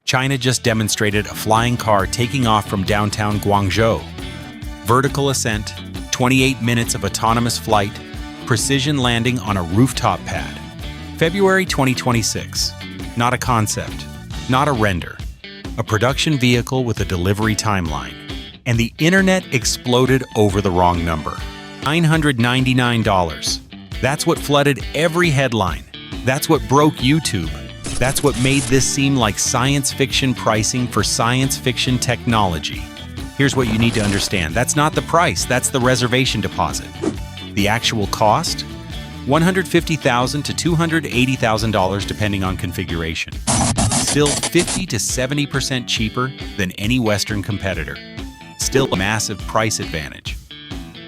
China just demonstrated a flying car taking off from downtown Guangzhou. Vertical ascent, 28 minutes of autonomous flight, precision landing on a rooftop pad. February 2026. Not a concept, not a render. A production vehicle with a delivery timeline. And the internet exploded over the wrong number. $999. That's what flooded every headline. That's what broke YouTube. That's what made this seem like science fiction pricing for science fiction technology. Here's what you need to understand. That's not the price, that's the reservation deposit. The actual cost? $150,000 to $280,000 depending on configuration. Still 50 to 70% cheaper than any Western competitor. Still a massive price advantage.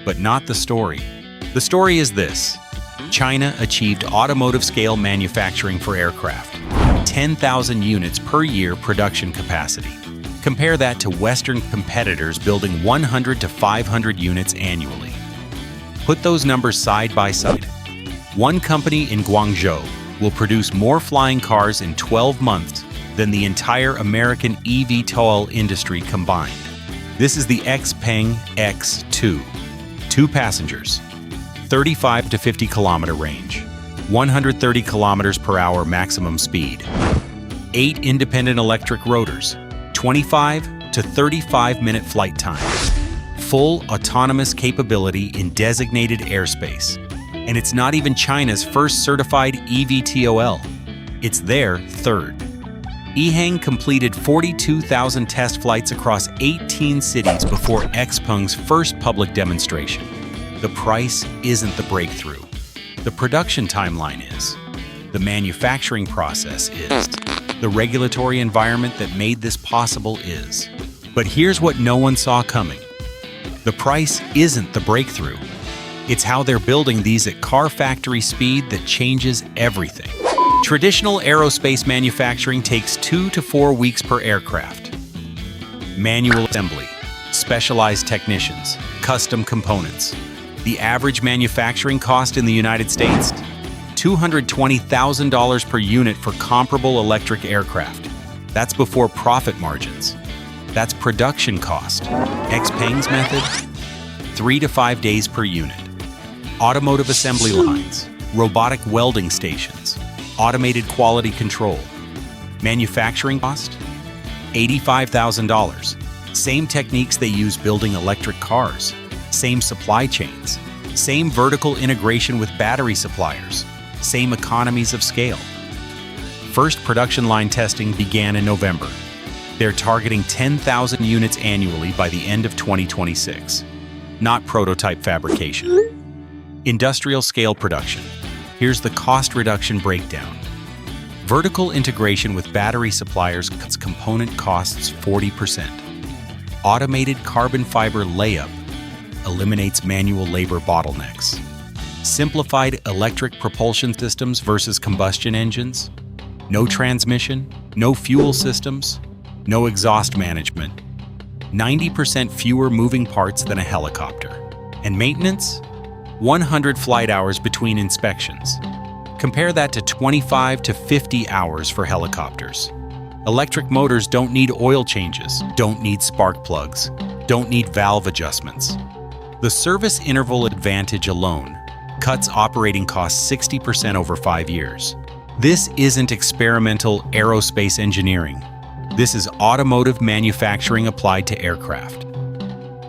But not the story. The story is this. China achieved automotive-scale manufacturing for aircraft. 10,000 units per year production capacity. Compare that to Western competitors building 100 to 500 units annually. Put those numbers side by side. One company in Guangzhou will produce more flying cars in 12 months than the entire American eVTOL industry combined. This is the XPeng X2. 2 passengers. 35 to 50 kilometer range, 130 kilometers per hour maximum speed, 8 independent electric rotors, 25 to 35-minute flight time, full autonomous capability in designated airspace. And it's not even China's first certified eVTOL. It's their third. EHang completed 42,000 test flights across 18 cities before XPeng's first public demonstration. The price isn't the breakthrough. The production timeline is. The manufacturing process is. The regulatory environment that made this possible is. But here's what no one saw coming. The price isn't the breakthrough. It's how they're building these at car factory speed that changes everything. Traditional aerospace manufacturing takes 2 to 4 weeks per aircraft. Manual assembly, specialized technicians, custom components. The average manufacturing cost in the United States? $220,000 per unit for comparable electric aircraft. That's before profit margins. That's production cost. XPeng's method? 3 to 5 days per unit. Automotive assembly lines, robotic welding stations, automated quality control. Manufacturing cost? $85,000. Same techniques they use building electric cars. Same supply chains, same vertical integration with battery suppliers, same economies of scale. First production line testing began in November. They're targeting 10,000 units annually by the end of 2026. Not prototype fabrication. Industrial scale production. Here's the cost reduction breakdown. Vertical integration with battery suppliers cuts component costs 40%. Automated carbon fiber layup eliminates manual labor bottlenecks. Simplified electric propulsion systems versus combustion engines. No transmission, no fuel systems, no exhaust management. 90% fewer moving parts than a helicopter. And maintenance? 100 flight hours between inspections. Compare that to 25 to 50 hours for helicopters. Electric motors don't need oil changes, don't need spark plugs, don't need valve adjustments. The service interval advantage alone cuts operating costs 60% over 5 years. This isn't experimental aerospace engineering. This is automotive manufacturing applied to aircraft.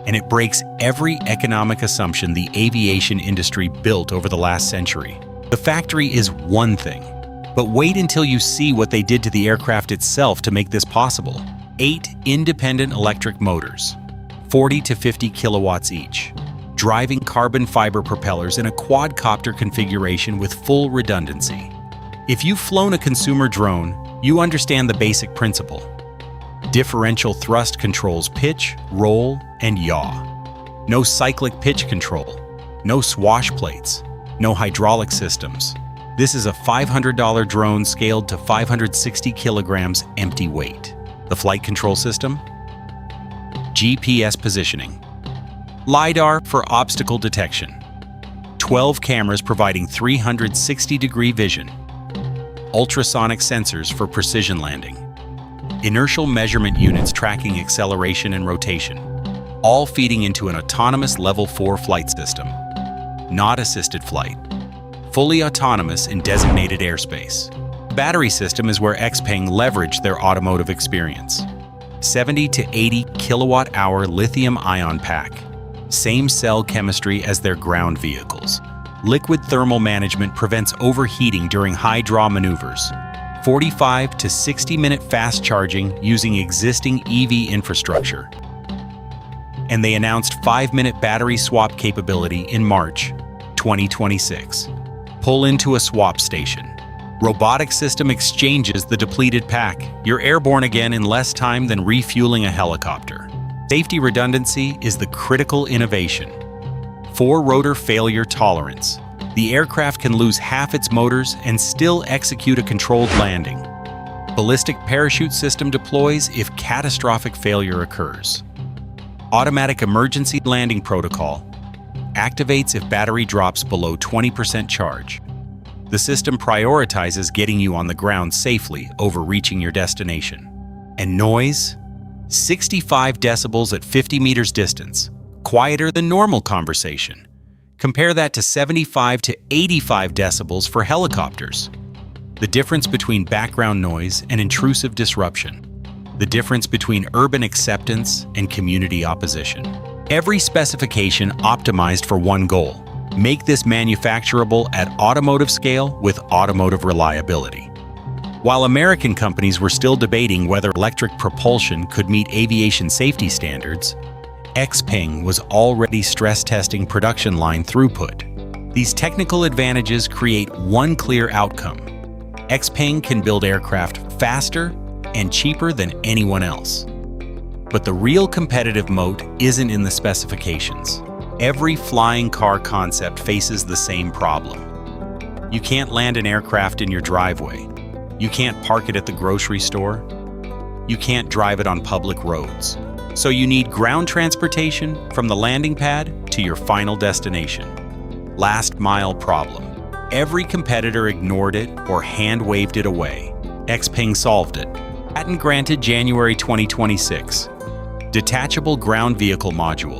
And it breaks every economic assumption the aviation industry built over the last century. The factory is one thing, but wait until you see what they did to the aircraft itself to make this possible. 8 independent electric motors, 40 to 50 kilowatts each, driving carbon fiber propellers in a quadcopter configuration with full redundancy. If you've flown a consumer drone, you understand the basic principle. Differential thrust controls pitch, roll, and yaw. No cyclic pitch control, no swash plates, no hydraulic systems. This is a $500 drone scaled to 560 kilograms empty weight. The flight control system? GPS positioning. LiDAR for obstacle detection. 12 cameras providing 360-degree vision. Ultrasonic sensors for precision landing. inertial measurement units tracking acceleration and rotation, all feeding into an autonomous Level 4 flight system. Not assisted flight. Fully autonomous in designated airspace. The battery system is where XPeng leveraged their automotive experience. 70 to 80 kilowatt-hour lithium-ion pack. Same cell chemistry as their ground vehicles. Liquid thermal management prevents overheating during high-draw maneuvers. 45 to 60-minute fast charging using existing EV infrastructure. And they announced 5-minute battery swap capability in March 2026. Pull into a swap station. Robotic system exchanges the depleted pack. You're airborne again in less time than refueling a helicopter. Safety redundancy is the critical innovation. 4-rotor failure tolerance. The aircraft can lose half its motors and still execute a controlled landing. Ballistic parachute system deploys if catastrophic failure occurs. Automatic emergency landing protocol activates if battery drops below 20% charge. The system prioritizes getting you on the ground safely over reaching your destination. And noise? 65 decibels at 50 meters distance, quieter than normal conversation. Compare that to 75 to 85 decibels for helicopters. The difference between background noise and intrusive disruption. The difference between urban acceptance and community opposition. Every specification optimized for one goal: make this manufacturable at automotive scale with automotive reliability. While American companies were still debating whether electric propulsion could meet aviation safety standards, XPeng was already stress testing production line throughput. These technical advantages create one clear outcome: XPeng can build aircraft faster and cheaper than anyone else. But the real competitive moat isn't in the specifications. Every flying car concept faces the same problem. You can't land an aircraft in your driveway. You can't park it at the grocery store. You can't drive it on public roads. So you need ground transportation from the landing pad to your final destination. Last mile problem. Every competitor ignored it or hand-waved it away. XPeng solved it. Patent granted January 2026. Detachable ground vehicle module.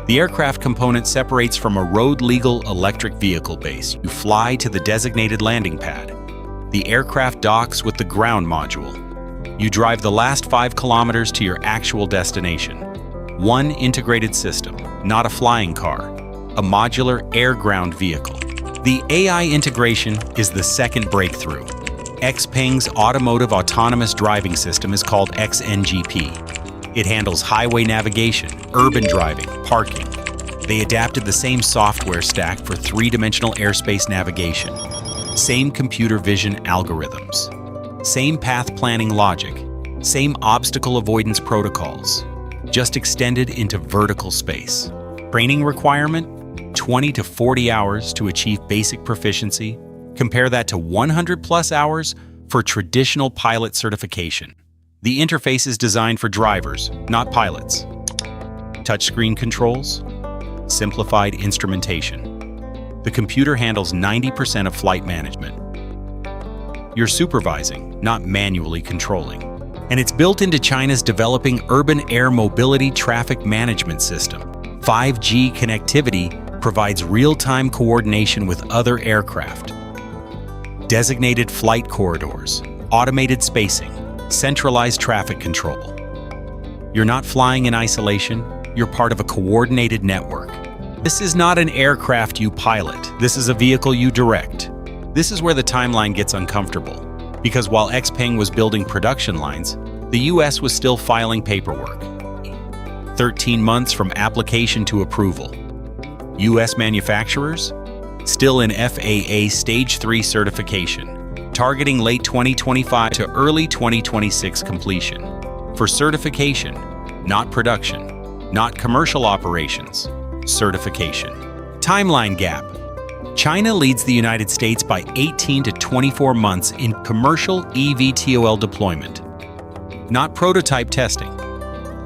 The aircraft component separates from a road-legal electric vehicle base. You fly to the designated landing pad. The aircraft docks with the ground module. You drive the last 5 kilometers to your actual destination. One integrated system, not a flying car, a modular air-ground vehicle. The AI integration is the second breakthrough. XPeng's automotive autonomous driving system is called XNGP. It handles highway navigation, urban driving, parking. They adapted the same software stack for 3-dimensional airspace navigation. Same computer vision algorithms. Same path planning logic. Same obstacle avoidance protocols. Just extended into vertical space. Training requirement? 20 to 40 hours to achieve basic proficiency. Compare that to 100+ hours for traditional pilot certification. The interface is designed for drivers, not pilots. Touchscreen controls, simplified instrumentation. The computer handles 90% of flight management. You're supervising, not manually controlling. And it's built into China's developing urban air mobility traffic management system. 5G connectivity provides real-time coordination with other aircraft. Designated flight corridors, automated spacing, centralized traffic control. You're not flying in isolation, you're part of a coordinated network. This is not an aircraft you pilot, this is a vehicle you direct. This is where the timeline gets uncomfortable, because while XPeng was building production lines, the US was still filing paperwork. 13 months from application to approval. US manufacturers? Still in FAA Stage 3 certification, targeting late 2025 to early 2026 completion. For certification, not production, not commercial operations, certification. Timeline gap. China leads the United States by 18 to 24 months in commercial eVTOL deployment. Not prototype testing,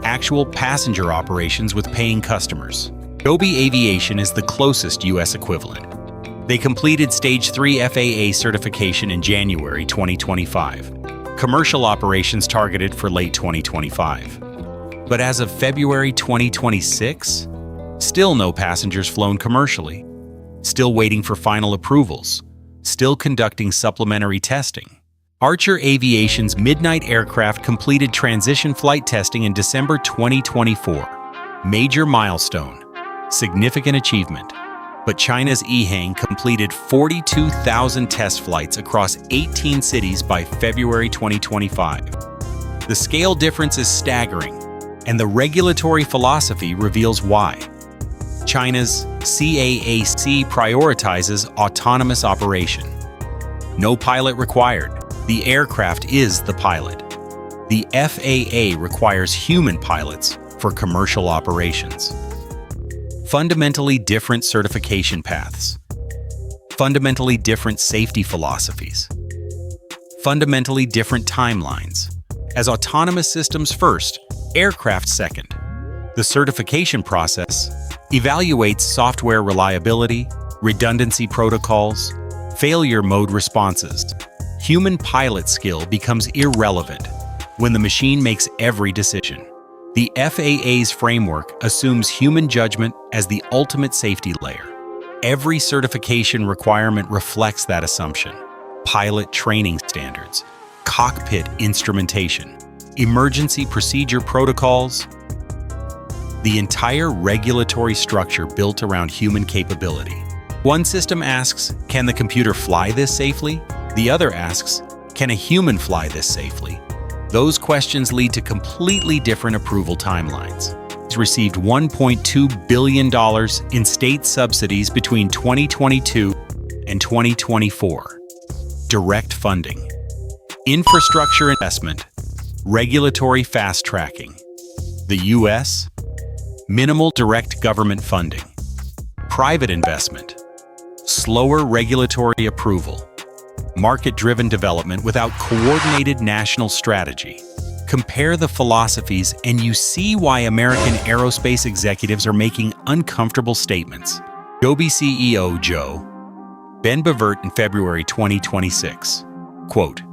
actual passenger operations with paying customers. Joby Aviation is the closest US equivalent. They completed Stage 3 FAA certification in January 2025. Commercial operations targeted for late 2025. But as of February 2026, still no passengers flown commercially, still waiting for final approvals, still conducting supplementary testing. Archer Aviation's Midnight aircraft completed transition flight testing in December 2024. Major milestone, significant achievement. But China's EHang completed 42,000 test flights across 18 cities by February 2025. The scale difference is staggering, and the regulatory philosophy reveals why. China's CAAC prioritizes autonomous operation. No pilot required. The aircraft is the pilot. The FAA requires human pilots for commercial operations. Fundamentally different certification paths. Fundamentally different safety philosophies. Fundamentally different timelines. As autonomous systems first, aircraft second. The certification process evaluates software reliability, redundancy protocols, failure mode responses. Human pilot skill becomes irrelevant when the machine makes every decision. The FAA's framework assumes human judgment as the ultimate safety layer. Every certification requirement reflects that assumption. Pilot training standards, cockpit instrumentation, emergency procedure protocols. The entire regulatory structure built around human capability. One system asks, can the computer fly this safely? The other asks, can a human fly this safely? Those questions lead to completely different approval timelines. It's received $1.2 billion in state subsidies between 2022 and 2024. Direct funding. Infrastructure investment. Regulatory fast-tracking. The U.S. Minimal direct government funding. Private investment. Slower regulatory approval. Market-driven development without coordinated national strategy. Compare the philosophies and you see why American aerospace executives are making uncomfortable statements. Joby CEO Joe Ben Bevert in February 2026. Quote,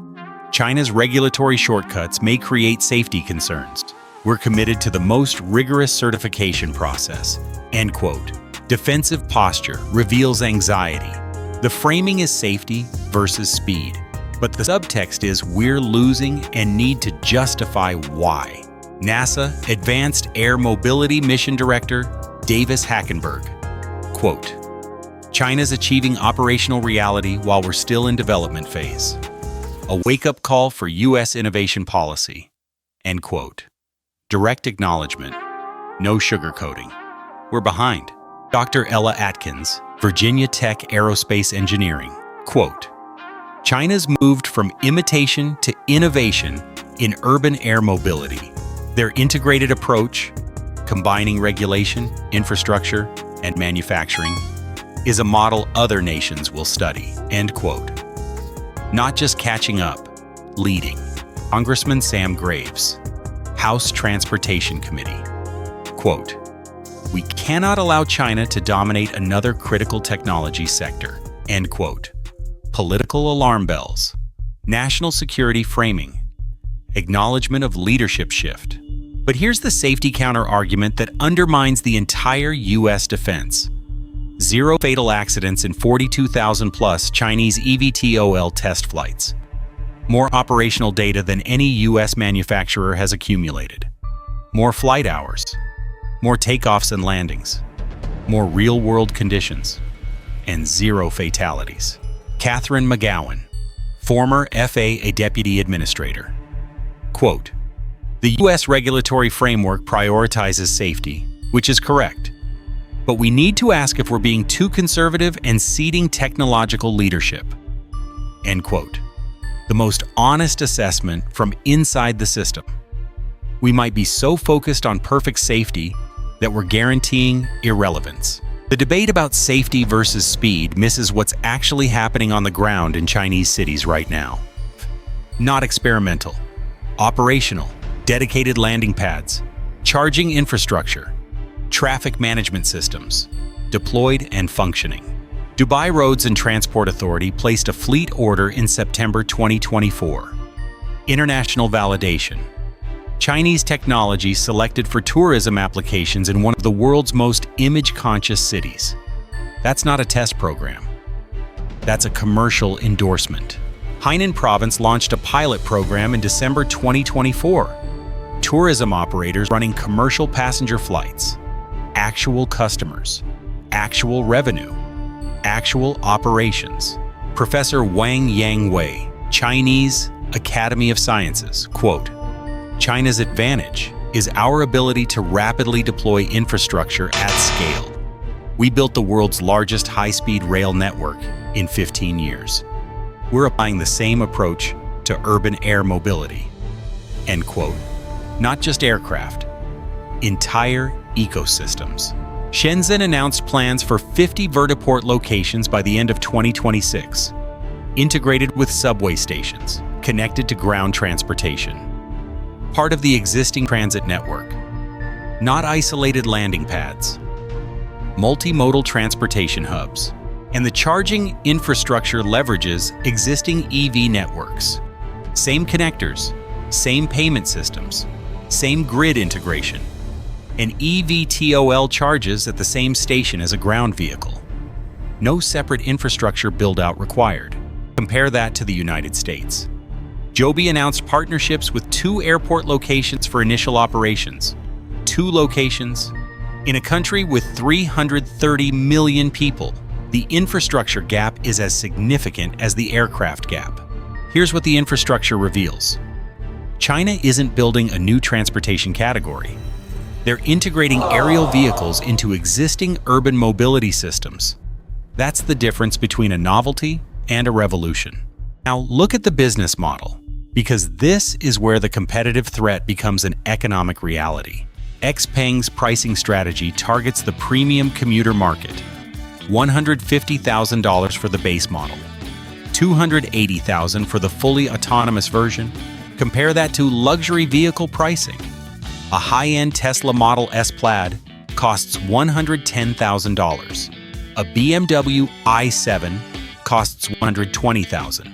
China's regulatory shortcuts may create safety concerns. We're committed to the most rigorous certification process. End quote. Defensive posture reveals anxiety. The framing is safety versus speed, but the subtext is we're losing and need to justify why. NASA Advanced Air Mobility Mission Director Davis Hackenberg. Quote, China's achieving operational reality while we're still in development phase. A wake-up call for U.S. innovation policy. End quote. Direct acknowledgement. No sugarcoating. We're behind. Dr. Ella Atkins, Virginia Tech Aerospace Engineering. Quote, China's moved from imitation to innovation in urban air mobility. Their integrated approach, combining regulation, infrastructure, and manufacturing, is a model other nations will study. End quote. Not just catching up, leading. Congressman Sam Graves, House Transportation Committee. Quote, we cannot allow China to dominate another critical technology sector. End quote. Political alarm bells. National security framing. Acknowledgement of leadership shift. But here's the safety counter-argument that undermines the entire U.S. defense. Zero fatal accidents in 42,000-plus Chinese eVTOL test flights. More operational data than any U.S. manufacturer has accumulated. More flight hours. More takeoffs and landings. More real-world conditions. And zero fatalities. Catherine McGowan, former FAA Deputy Administrator. Quote, the U.S. regulatory framework prioritizes safety, which is correct. But we need to ask if we're being too conservative and ceding technological leadership. End quote. The most honest assessment from inside the system. We might be so focused on perfect safety that we're guaranteeing irrelevance. The debate about safety versus speed misses what's actually happening on the ground in Chinese cities right now. Not experimental, operational, dedicated landing pads, charging infrastructure, traffic management systems, deployed and functioning. Dubai Roads and Transport Authority placed a fleet order in September 2024. International validation. Chinese technology selected for tourism applications in one of the world's most image-conscious cities. That's not a test program. That's a commercial endorsement. Hainan Province launched a pilot program in December 2024. Tourism operators running commercial passenger flights. Actual customers. Actual revenue. Actual operations. Professor Wang Yangwei, Chinese Academy of Sciences, quote, "China's advantage is our ability to rapidly deploy infrastructure at scale. We built the world's largest high-speed rail network in 15 years. We're applying the same approach to urban air mobility." End quote. Not just aircraft, entire ecosystems. Shenzhen announced plans for 50 vertiport locations by the end of 2026, integrated with subway stations, connected to ground transportation. Part of the existing transit network, not isolated landing pads. Multimodal transportation hubs, and the charging infrastructure leverages existing EV networks. Same connectors, same payment systems, same grid integration. An EVTOL charges at the same station as a ground vehicle. No separate infrastructure build-out required. Compare that to the United States. Joby announced partnerships with 2 airport locations for initial operations. 2 locations. In a country with 330 million people, the infrastructure gap is as significant as the aircraft gap. Here's what the infrastructure reveals. China isn't building a new transportation category. They're integrating aerial vehicles into existing urban mobility systems. That's the difference between a novelty and a revolution. Now look at the business model, because this is where the competitive threat becomes an economic reality. XPeng's pricing strategy targets the premium commuter market. $150,000 for the base model, $280,000 for the fully autonomous version. Compare that to luxury vehicle pricing. A high-end Tesla Model S Plaid costs $110,000. A BMW i7 costs $120,000.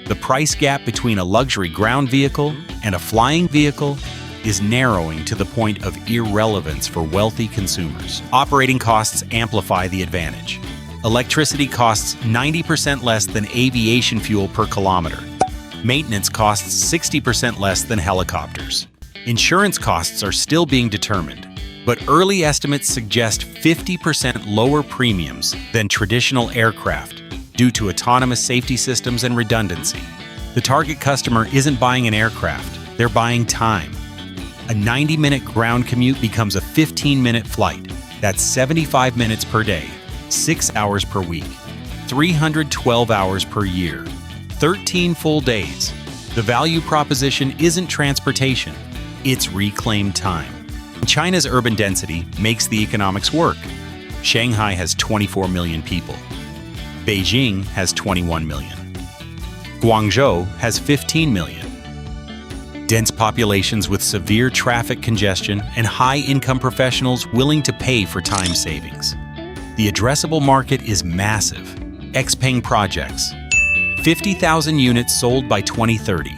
The price gap between a luxury ground vehicle and a flying vehicle is narrowing to the point of irrelevance for wealthy consumers. Operating costs amplify the advantage. Electricity costs 90% less than aviation fuel per kilometer. Maintenance costs 60% less than helicopters. Insurance costs are still being determined, but early estimates suggest 50% lower premiums than traditional aircraft due to autonomous safety systems and redundancy. The target customer isn't buying an aircraft, they're buying time. A 90-minute ground commute becomes a 15-minute flight. That's 75 minutes per day, 6 hours per week, 312 hours per year, 13 full days. The value proposition isn't transportation, it's reclaimed time. China's urban density makes the economics work. Shanghai has 24 million people. Beijing has 21 million. Guangzhou has 15 million. Dense populations with severe traffic congestion and high-income professionals willing to pay for time savings. The addressable market is massive. XPeng projects. 50,000 units sold by 2030.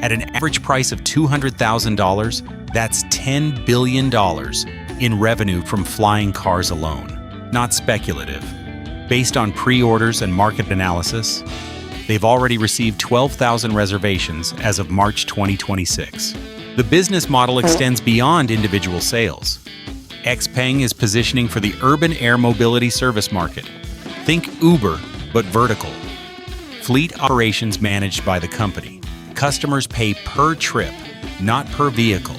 At an average price of $200,000, that's $10 billion in revenue from flying cars alone. Not speculative. Based on pre-orders and market analysis, they've already received 12,000 reservations as of March 2026. The business model extends beyond individual sales. XPeng is positioning for the urban air mobility service market. Think Uber, but vertical. Fleet operations managed by the company. Customers pay per trip, not per vehicle.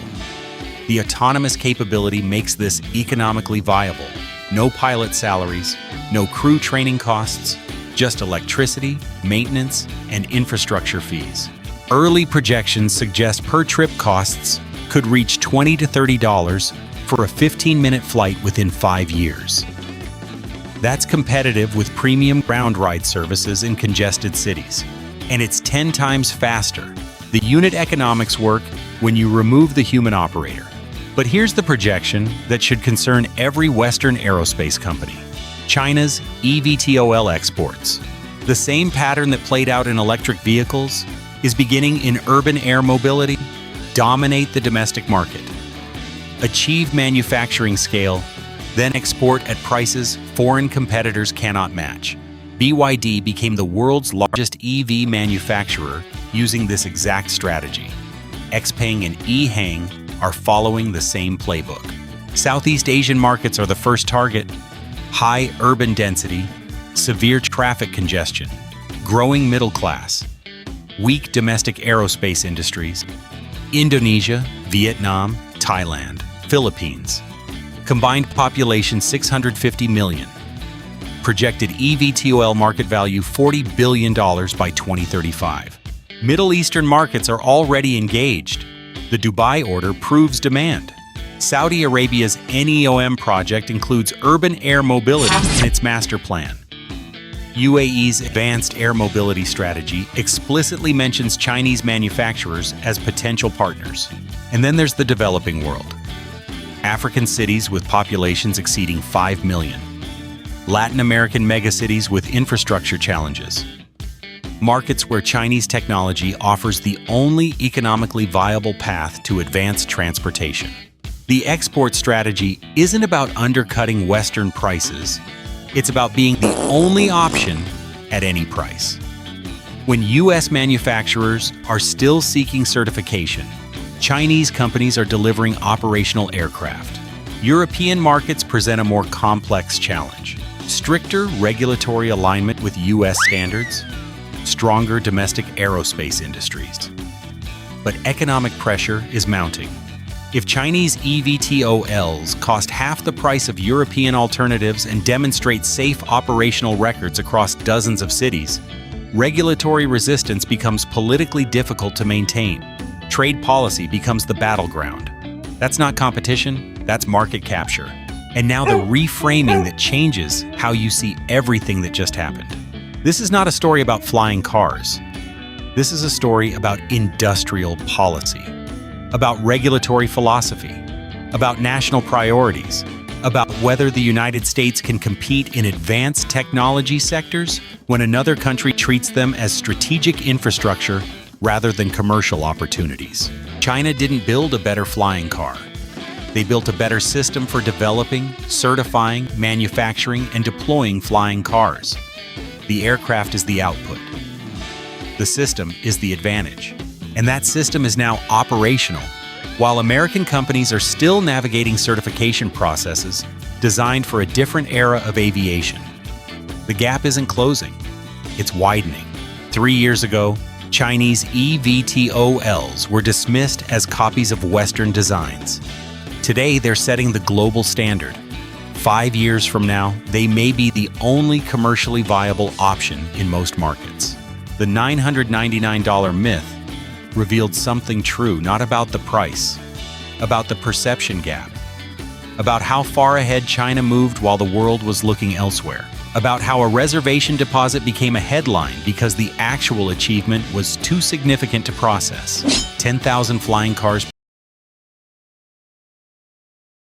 The autonomous capability makes this economically viable. No pilot salaries, no crew training costs, just electricity, maintenance, and infrastructure fees. Early projections suggest per-trip costs could reach $20 to $30 for a 15-minute flight within 5 years. That's competitive with premium ground ride services in congested cities. And it's 10 times faster. The unit economics work when you remove the human operator. But here's the projection that should concern every Western aerospace company. China's eVTOL exports. The same pattern that played out in electric vehicles is beginning in urban air mobility. Dominate the domestic market. Achieve manufacturing scale, then export at prices foreign competitors cannot match. BYD became the world's largest EV manufacturer using this exact strategy. XPeng and EHang are following the same playbook. Southeast Asian markets are the first target. High urban density, severe traffic congestion, growing middle class, weak domestic aerospace industries. Indonesia, Vietnam, Thailand, Philippines. Combined population 650 million. Projected eVTOL market value $40 billion by 2035. Middle Eastern markets are already engaged. The Dubai order proves demand. Saudi Arabia's NEOM project includes urban air mobility in its master plan. UAE's advanced air mobility strategy explicitly mentions Chinese manufacturers as potential partners. And then there's the developing world. African cities with populations exceeding 5 million. Latin American megacities with infrastructure challenges. Markets where Chinese technology offers the only economically viable path to advanced transportation. The export strategy isn't about undercutting Western prices. It's about being the only option at any price. When U.S. manufacturers are still seeking certification, Chinese companies are delivering operational aircraft. European markets present a more complex challenge. Stricter regulatory alignment with U.S. standards, stronger domestic aerospace industries. But economic pressure is mounting. If Chinese eVTOLs cost half the price of European alternatives and demonstrate safe operational records across dozens of cities, regulatory resistance becomes politically difficult to maintain. Trade policy becomes the battleground. That's not competition, that's market capture. And now the reframing that changes how you see everything that just happened. This is not a story about flying cars. This is a story about industrial policy, about regulatory philosophy, about national priorities, about whether the United States can compete in advanced technology sectors when another country treats them as strategic infrastructure rather than commercial opportunities. China didn't build a better flying car. They built a better system for developing, certifying, manufacturing, and deploying flying cars. The aircraft is the output. The system is the advantage. And that system is now operational, while American companies are still navigating certification processes designed for a different era of aviation. The gap isn't closing, it's widening. 3 years ago, Chinese eVTOLs were dismissed as copies of Western designs. Today, they're setting the global standard. 5 years from now, they may be the only commercially viable option in most markets. The $999 myth revealed something true, not about the price, about the perception gap, about how far ahead China moved while the world was looking elsewhere, about how a reservation deposit became a headline because the actual achievement was too significant to process. 10,000 flying cars